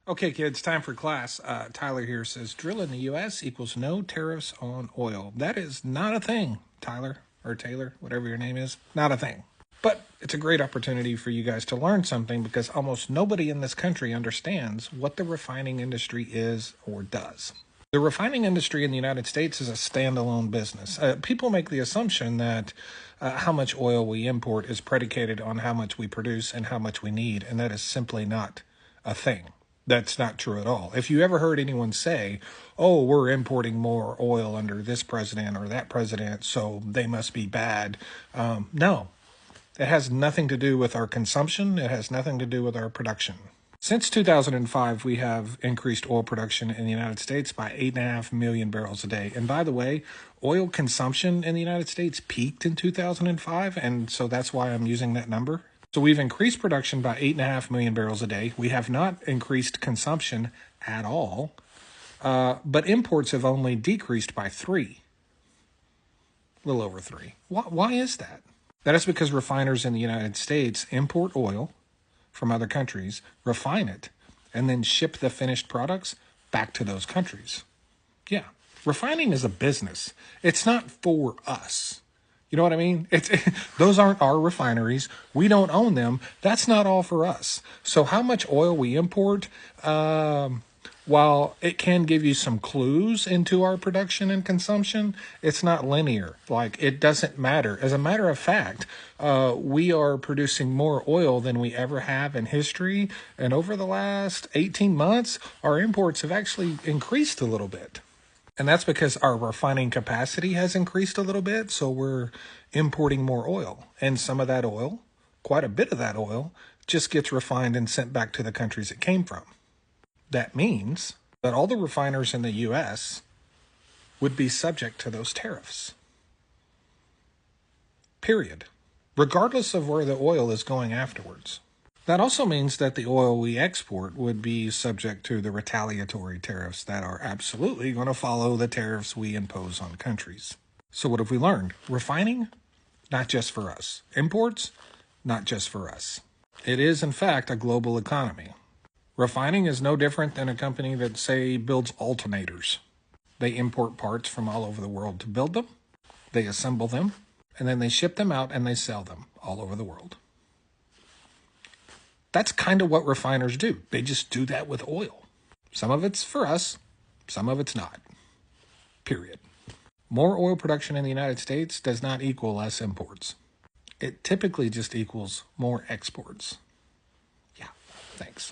Okay, kids, time for class. Tyler here says drill in the U.S. equals no tariffs on oil. That is not a thing, Tyler, or Taylor, whatever your name is. Not a thing. But it's a great opportunity for you guys to learn something because almost nobody in this country understands what the refining industry is or does. The refining industry in the United States is a standalone business. People make the assumption that how much oil we import is predicated on how much we produce and how much we need, and that is simply not a thing. That's not true at all. If you ever heard anyone say, oh, we're importing more oil under this president or that president, so they must be bad, no. It has nothing to do with our consumption. It has nothing to do with our production. Since 2005, we have increased oil production in the United States by 8.5 million barrels a day. And by the way, oil consumption in the United States peaked in 2005, and so that's why I'm using that number. So we've increased production by 8.5 million barrels a day. We have not increased consumption at all, but imports have only decreased by 3, a little over 3. Why is that? That is because refiners in the United States import oil from other countries, refine it, and then ship the finished products back to those countries. Yeah, refining is a business. It's not for us. You know what I mean? Those aren't our refineries. We don't own them. That's not all for us. So how much oil we import, while it can give you some clues into our production and consumption, it's not linear. Like, it doesn't matter. As a matter of fact, we are producing more oil than we ever have in history. And over the last 18 months, our imports have actually increased a little bit. And that's because our refining capacity has increased a little bit, so we're importing more oil. And some of that oil, quite a bit of that oil, just gets refined and sent back to the countries it came from. That means that all the refiners in the U.S. would be subject to those tariffs. Period. Regardless of where the oil is going afterwards. That also means that the oil we export would be subject to the retaliatory tariffs that are absolutely going to follow the tariffs we impose on countries. So what have we learned? Refining, not just for us. Imports, not just for us. It is, in fact, a global economy. Refining is no different than a company that, say, builds alternators. They import parts from all over the world to build them, they assemble them, and then they ship them out and they sell them all over the world. That's kind of what refiners do. They just do that with oil. Some of it's for us, some of it's not. Period. More oil production in the United States does not equal less imports. It typically just equals more exports. Yeah, thanks.